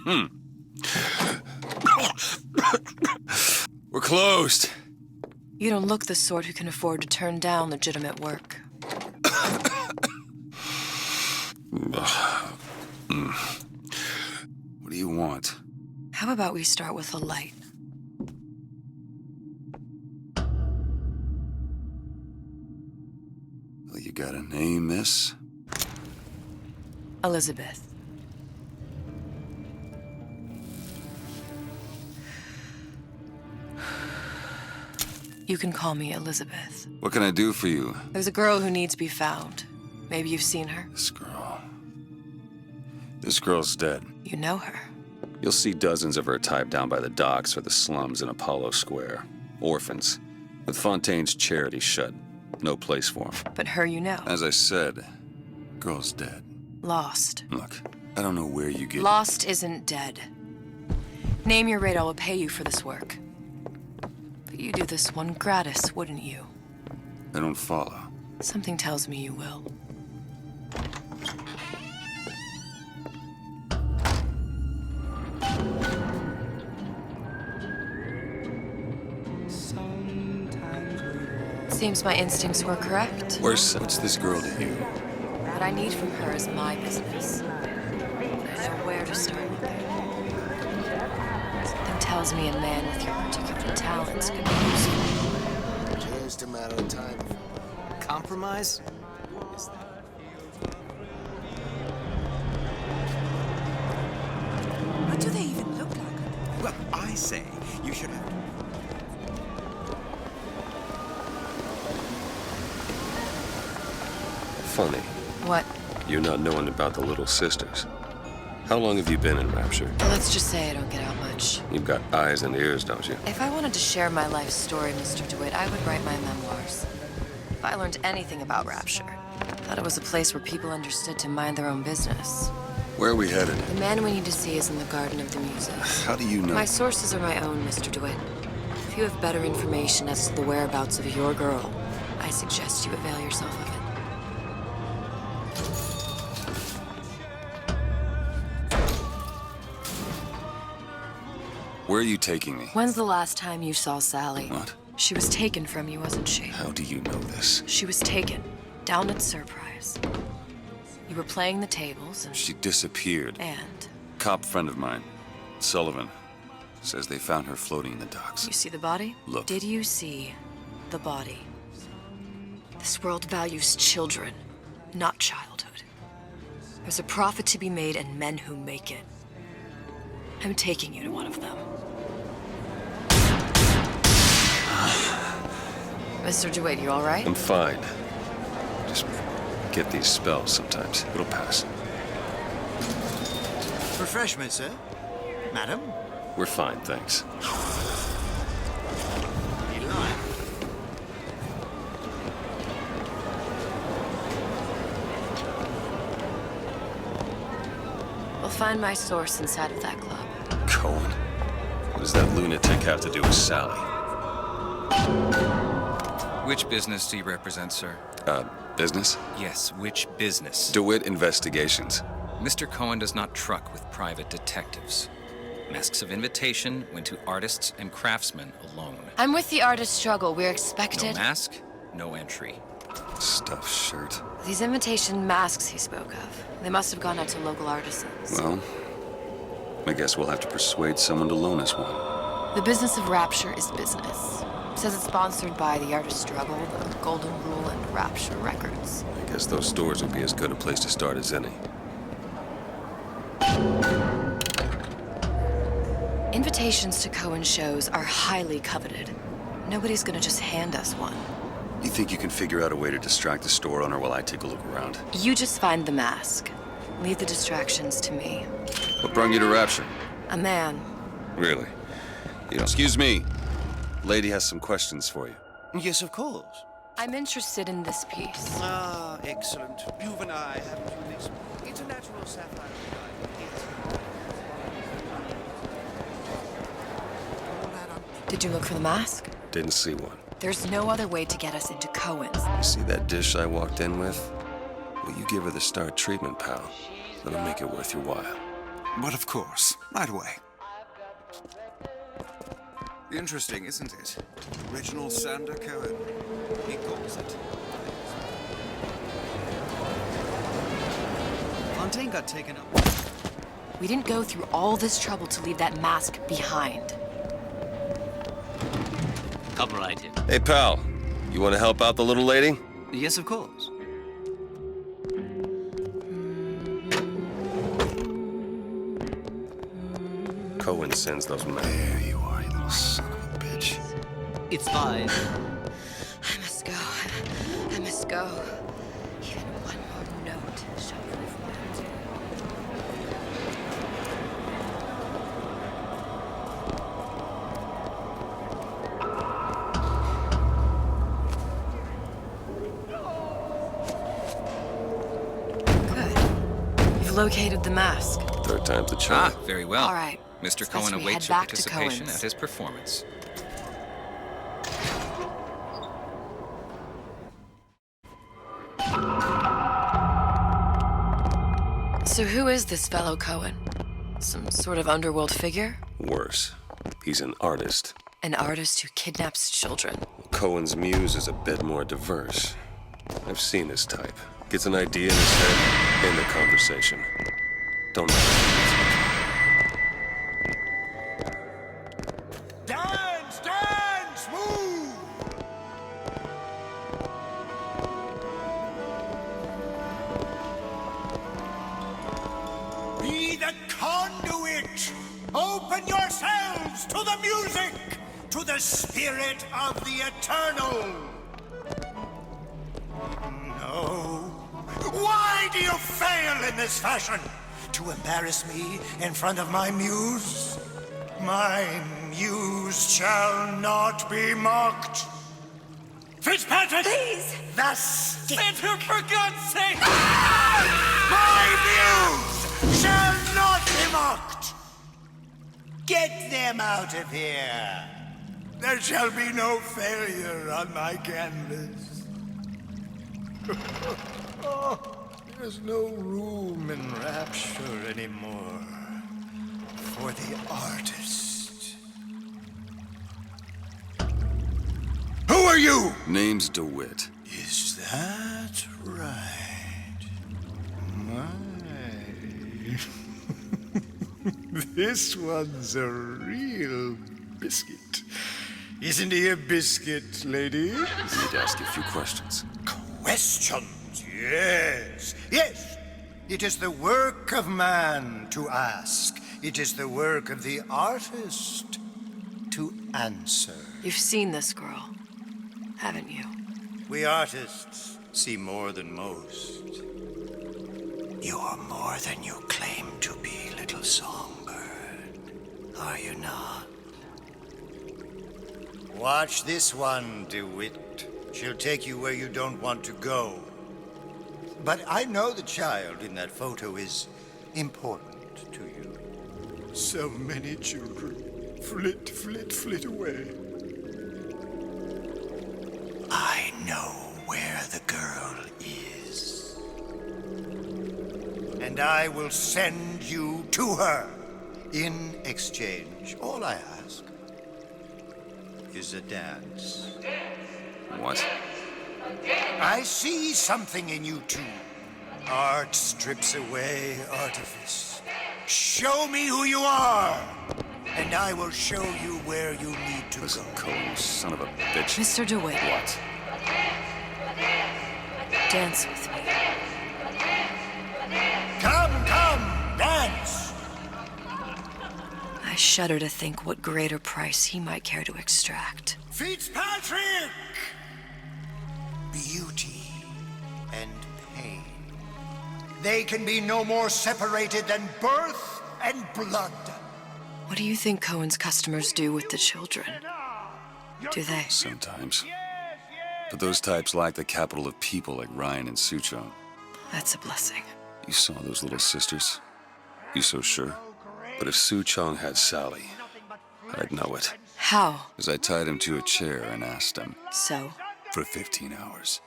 We're closed. You don't look the sort who can afford to turn down legitimate work. What do you want? How about we start with a light? Well, you got a name, miss? Elizabeth. You can call me Elizabeth. What can I do for you? There's a girl who needs to be found. Maybe you've seen her. This girl. This girl's dead. You know her. You'll see dozens of her type down by the docks or the slums in Apollo Square. Orphans. With Fontaine's charity shut. No place for them. But her you know. As I said, girl's dead. Lost. Look, I don't know where you get... Lost isn't dead. Name your rate, I will pay you for this work. But you do this one gratis, wouldn't you? I don't follow. Something tells me you will. Seems my instincts were correct. What's this girl to you? What I need from her is my business. I know where to start with it. Something tells me a man with your particular talents could be useful. Just a matter of time. Compromise? What do they even look like? Well, I say you should have... Funny, What? you're not knowing about the Little Sisters. How long have you been in Rapture? Let's just say I don't get out much. You've got eyes and ears, don't you? If I wanted to share my life story, Mr. DeWitt, I would write my memoirs. If I learned anything about Rapture, I thought it was a place where people understood to mind their own business. Where are we headed? The man we need to see is in the Garden of the Muses. How do you know? My sources are my own, Mr. DeWitt. If you have better information as to the whereabouts of your girl, I suggest you avail yourself of it. Where are you taking me? When's the last time you saw Sally? What? She was taken from you, wasn't she? How do you know this? She was taken, down at Surprise. You were playing the tables, She disappeared. and Cop friend of mine, Sullivan, says they found her floating in the docks. you see the body? Look. Did you see the body? This world values children, not childhood. There's a profit to be made and men who make it. I'm taking you to one of them. Mr. DeWitt, you all right? I'm fine. Just get these spells sometimes. It'll pass. Refreshment, sir? Madam? We're fine, thanks. We'll find my source inside of that club. Cohen? What does that lunatic have to do with Sally? Which business do you represent, sir? Business? Yes, which business? DeWitt Investigations. Mr. Cohen does not truck with private detectives. Masks of invitation went to artists and craftsmen alone. I'm with the artist struggle. We're No expected. mask, no entry. Stuffed shirt. These invitation masks he spoke of, they must have gone out to local artisans. Well, I guess we'll have to persuade someone to loan us one. The business of Rapture is business. Says it's sponsored by the Artist Struggle, the Golden Rule, and Rapture Records. I guess those stores would be as good a place to start as any. Invitations to Cohen shows are highly coveted. Nobody's gonna just hand us one. You think you can figure out a way to distract the store owner while I take a look around? You just find the mask. Leave the distractions to me. What brought you to Rapture? A man. Really? You know, excuse me. Lady has some questions for you. Yes, of course. I'm interested in this piece. Ah, excellent. You and I haven't you this? It's a natural sapphire. Did you look for the mask? Didn't see one. There's no other way to get us into Cohen's. You see that dish I walked in with? Well, you give her the star treatment, pal. That'll make it worth your while. But of course, right away. Interesting, isn't it? Original Sander Cohen. He calls it. Fontaine got taken up. We didn't go through all this trouble to leave that mask behind. Come right in. Hey, pal. You want to help out the little lady? Yes, of course. Cohen sends those men. There you are, you little son of a bitch. It's fine. I must go. I must go. Even one more note shall prove that. Good. You've located the mask. Third time's the charm. Ah, very well. All right. Mr. It's Cohen best we awaits head your back to participation Cohen's. at his performance. So who is this fellow Cohen? Some sort of underworld figure? Worse. He's an artist. An artist who kidnaps children. Cohen's muse is a bit more diverse. I've seen this type. Gets an idea in his head, end of conversation. Don't know. Dance! Dance! Move! Be the conduit! Open yourselves to the music! To the spirit of the eternal! No. Why do you fail in this fashion? To embarrass me in front of my muse? My muse shall not be mocked. Fitzpatrick! Please! The stick! For God's sake! My muse shall not be mocked! Get them out of here! There shall be no failure on my canvas. Oh, there's no room in rapture anymore for the artist. Who are you? Name's DeWitt. Is that right? My. This one's a real biscuit. Isn't he a biscuit, lady? I need to ask you a few questions. Questions, yes. Yes. It is the work of man to ask. It is the work of the artist to answer. You've seen this girl, haven't you? We artists see more than most. You are more than you claim to be, little songbird. Are you not? Watch this one, DeWitt. She'll take you where you don't want to go. But I know the child in that photo is important to you. So many children flit, flit, flit away. I know where the girl is. And I will send you to her. In exchange, all I ask is a dance. What? I see something in you two. Art strips away artifice. Show me who you are, and I will show you where you need to Listen, go. Cohen, son of a bitch. Mr. DeWitt, What? dance with me. Come, come, dance! I shudder to think what greater price he might care to extract. Fitzpatrick! Beauty and pain. They can be no more separated than birth and blood. What do you think Cohen's customers do with the children? Do they? Sometimes. But those types lack the capital of people like Ryan and Suchong. That's a blessing. You saw those little sisters? You so sure? But if Suchong had Sally, I'd know it. How? As I tied him to a chair and asked him So? for 15 hours.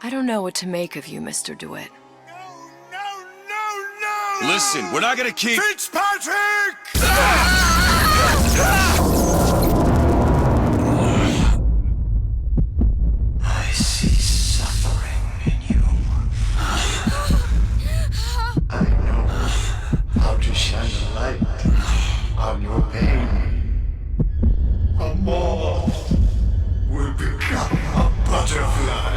I don't know what to make of you, Mr. DeWitt. No, no, no, Listen, we're not gonna keep... Fitzpatrick! I see suffering in you. I know how to shine a light on your pain. A moth will become a butterfly.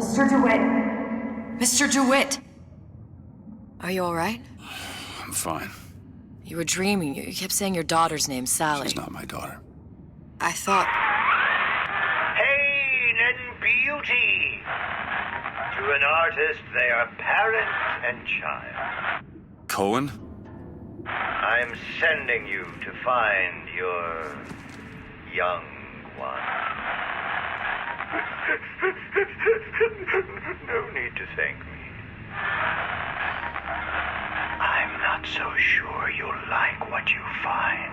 Mr. DeWitt! Mr. DeWitt! Are you alright? I'm fine. You were dreaming. You kept saying your daughter's name, Sally. She's not my daughter. I thought... Pain and beauty. To an artist, they are parent and child. Cohen? I'm sending you to find your young one. No need to thank me. I'm not so sure you'll like what you find.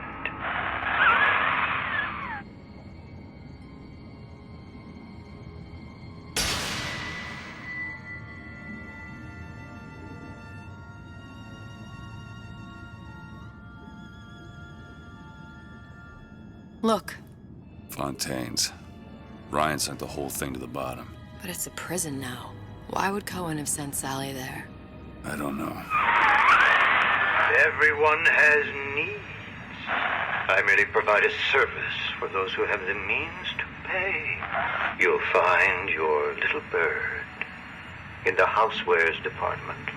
Look. Fontaine's. Ryan sent the whole thing to the bottom. But it's a prison now. Why would Cohen have sent Sally there? I don't know. Everyone has needs. I merely provide a service for those who have the means to pay. You'll find your little bird in the housewares department.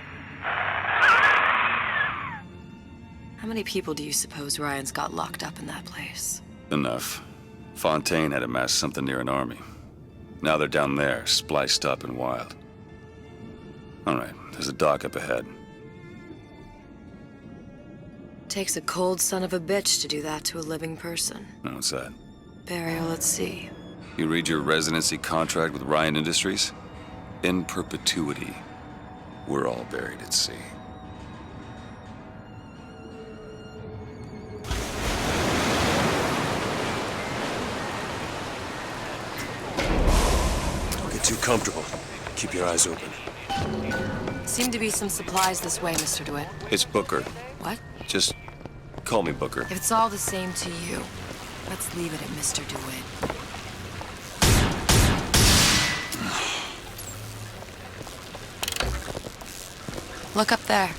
How many people do you suppose Ryan's got locked up in that place? Enough. Fontaine had amassed something near an army. Now they're down there, spliced up and wild. All right, there's a dock up ahead. Takes a cold son of a bitch to do that to a living person. What's that? Burial at sea. You read your residency contract with Ryan Industries? In perpetuity, we're all buried at sea. Don't get too comfortable. Keep your eyes open. Seem to be some supplies this way, Mr. DeWitt. It's Booker. What? Just call me Booker. If it's all the same to you, let's leave it at Mr. DeWitt. Look up there.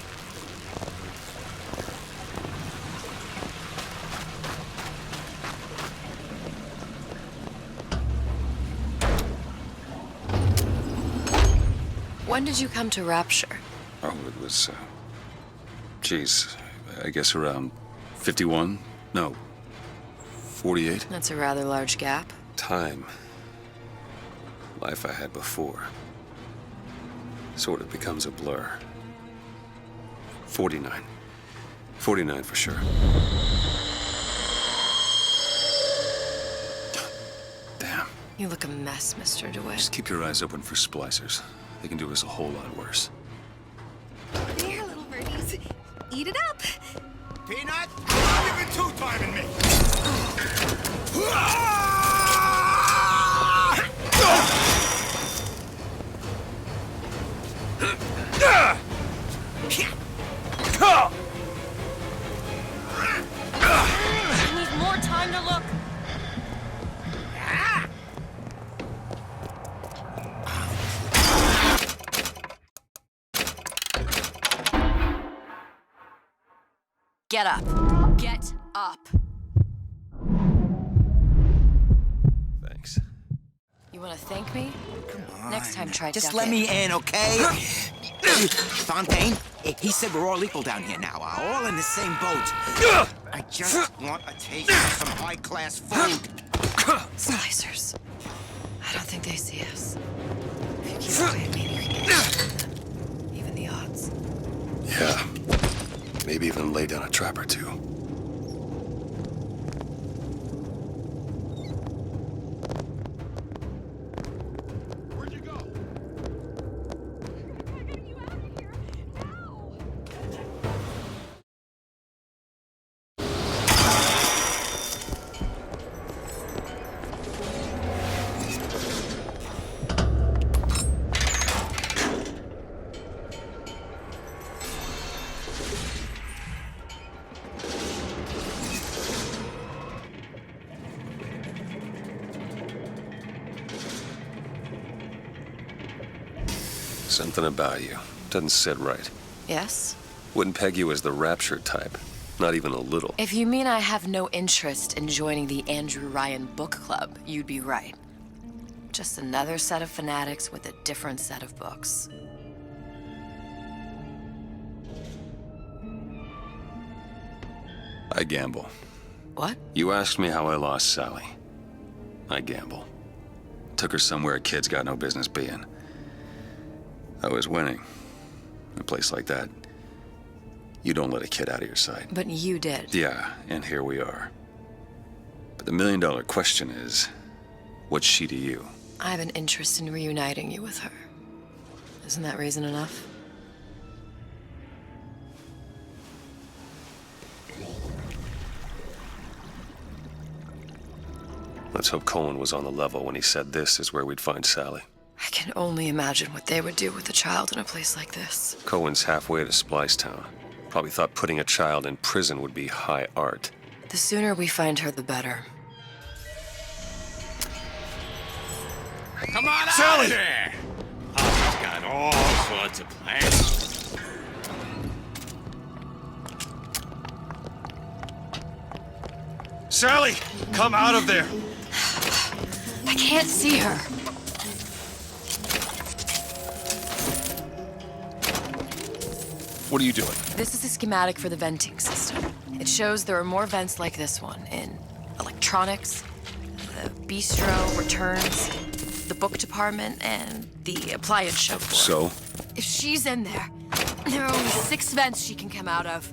When did you come to Rapture? Oh, it was, geez, I guess around 51? No, 48? That's a rather large gap. Time. Life I had before. Sort of becomes a blur. 49. 49 for sure. Damn. You look a mess, Mr. DeWitt. Just keep your eyes open for splicers. They can do us a whole lot worse. There, little birdies. Eat it up. Peanut, you've been two-timing me. I need more time to look. Get up. Get up. Thanks. You want to thank me? Come on. Next time, try Just duck let it. me in, okay? Fontaine, he said we're all equal down here now, all in the same boat. I just want a taste of some high-class food. Slicers. I don't think they see us. If you keep quiet, maybe we can get them. Even the odds. Yeah. Maybe even lay down a trap or two. Something about you doesn't sit right. Yes? Wouldn't peg you as the rapture type. Not even a little. If you mean I have no interest in joining the Andrew Ryan book club, you'd be right. Just another set of fanatics with a different set of books. I gamble. What? You asked me how I lost Sally. I gamble. Took her somewhere kids got no business being. I was winning. In a place like that, you don't let a kid out of your sight. But you did. Yeah, and here we are. But the million-dollar question is, what's she to you? I have an interest in reuniting you with her. Isn't that reason enough? Let's hope Cohen was on the level when he said this is where we'd find Sally. I can only imagine what they would do with a child in a place like this. Cohen's halfway to Splicetown. Probably thought putting a child in prison would be high art. The sooner we find her, the better. Come on out Sally! of there! I've got all sorts of plans. Sally! Come out of there! I can't see her. What are you doing? This is a schematic for the venting system. It shows there are more vents like this one in electronics, the bistro, returns, the book department, and the appliance show floor. So? If she's in there, there are only 6 vents she can come out of.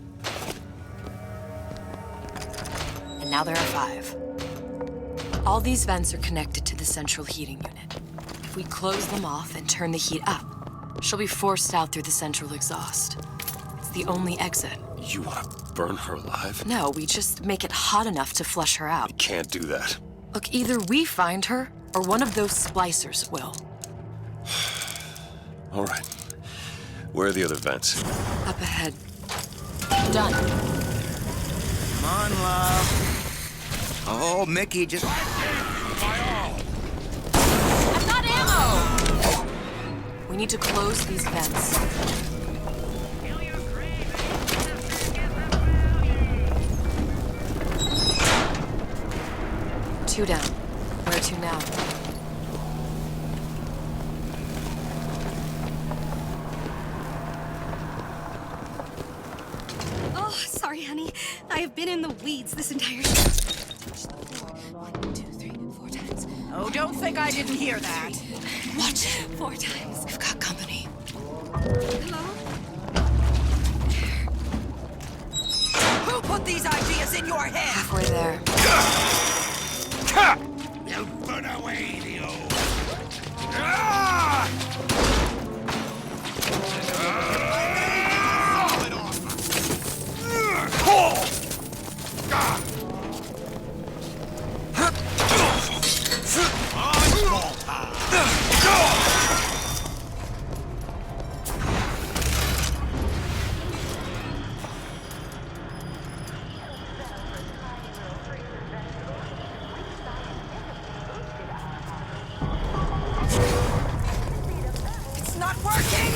And now there are 5. All these vents are connected to the central heating unit. If we close them off and turn the heat up, she'll be forced out through the central exhaust. It's the only exit. You want to burn her alive? No, we just make it hot enough to flush her out. You can't do that. Look, either we find her, or one of those splicers will. All right. Where are the other vents? Up ahead. Done. Come on, love. Oh, Mickey, just... I've got ammo! We need to close these vents. 2 down. Where to now? Oh, sorry, honey. I have been in the weeds this entire time. Touch the floor. 1, 2, 3, 4 times. Oh, don't think I didn't hear that. What? 4 times. We've got company. Hello? Who put these ideas in your head? Halfway there. You put away the old... It's not working!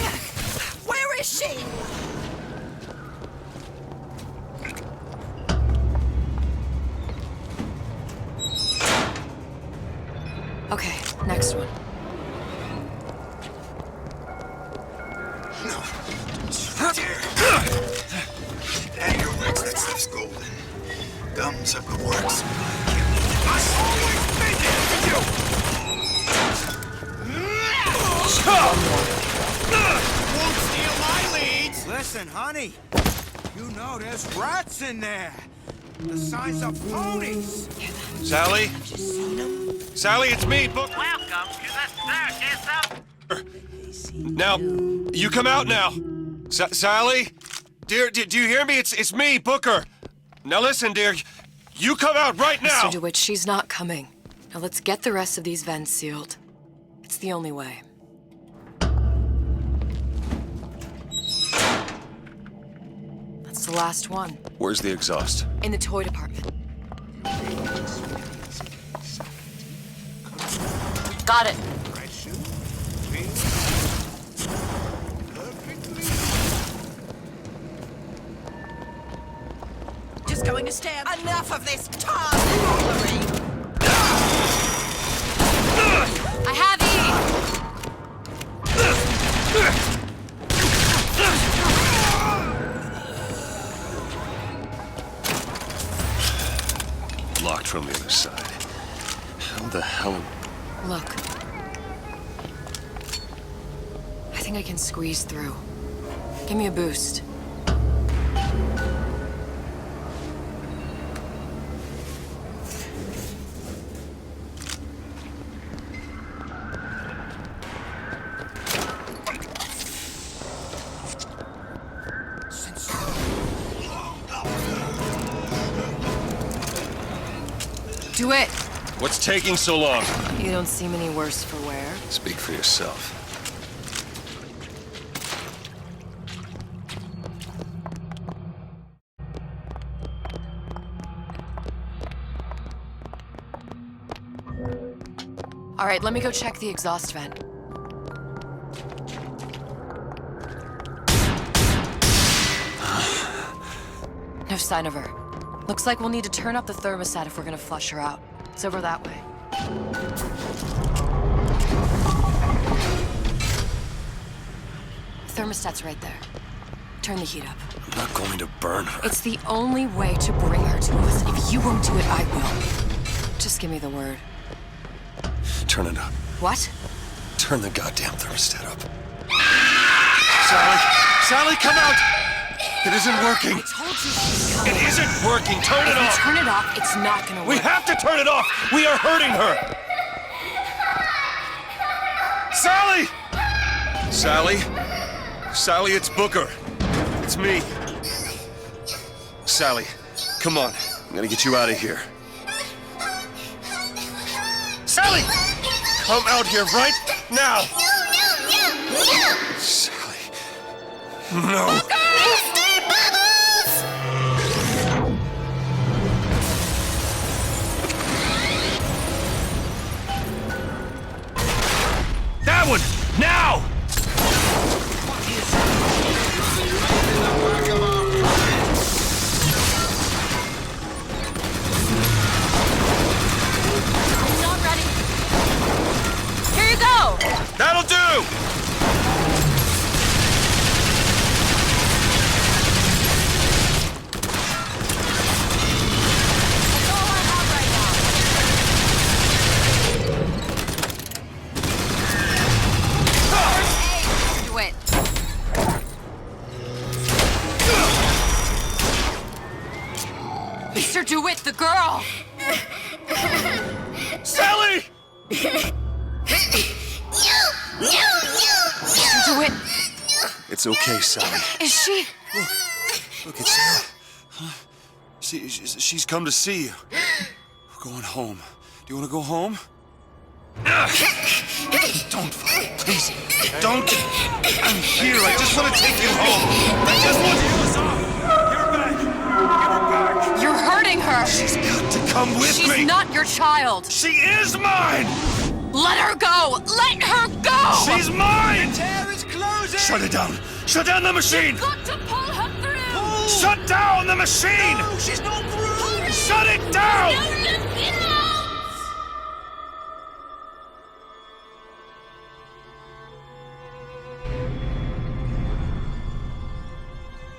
Where is she? Okay, next one. And your legs, that stuff's golden. Gums up the works. Won't steal my leads! Listen, honey. You know there's rats in there. The size of ponies. Sally? Sally, it's me, Book. Welcome to the circus of... Now, you come out now. Sally? Dear, do you hear me? It's me, Booker. Now listen, dear. You come out right now! Mr. DeWitt, she's not coming. Now let's get the rest of these vents sealed. It's the only way. That's the last one. Where's the exhaust? In the toy department. Got it. understand? Enough of this tomfoolery! I have E! Locked from the other side. How the hell... Look. I think I can squeeze through. Give me a boost. Do it! What's taking so long? You don't seem any worse for wear. Speak for yourself. All right, let me go check the exhaust vent. No sign of her. Looks like we'll need to turn up the thermostat if we're gonna flush her out. It's over that way. Thermostat's right there. Turn the heat up. I'm not going to burn her. It's the only way to bring her to us. If you won't do it, I will. Just give me the word. Turn it up. What? Turn the goddamn thermostat up. Sally! Sally, come out! It isn't working. I told you she's coming. It isn't working. Turn it If off. you turn it off, it's not gonna work. We have to turn it off. We are hurting her. Sally! Sally? Sally, it's Booker. It's me. Sally, come on. I'm gonna get you out of here. Sally! Come out here right now! No! Sally. No. That one! Now! Not ready. Here you go! That'll do! That's all I have right now. Do it. Mr. DeWitt, the girl! Sally! Mr. DeWitt, It's okay, Sally. is she? Look, it's Sarah. Huh? She's come to see you. We're going home. Do you want to go home? Don't, please. Don't. I'm here. I just want to take you home. I just want to. You're back! Give her back! You're hurting her! She's got to come with me. She's not your child! She is mine! Let her go! Let her go! She's mine! The tear is closing! Shut it down! Shut down the machine! Got to pull her through! Pull! Shut down the machine! No, she's not through! Shut it down!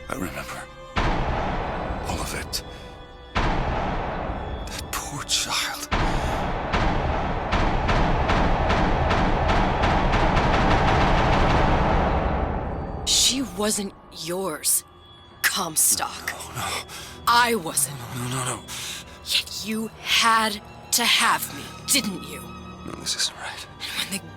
I remember. All of it. That poor child. She wasn't yours, Comstock. No. I wasn't. No. Yet you had to have me, didn't you? No, this isn't right. When the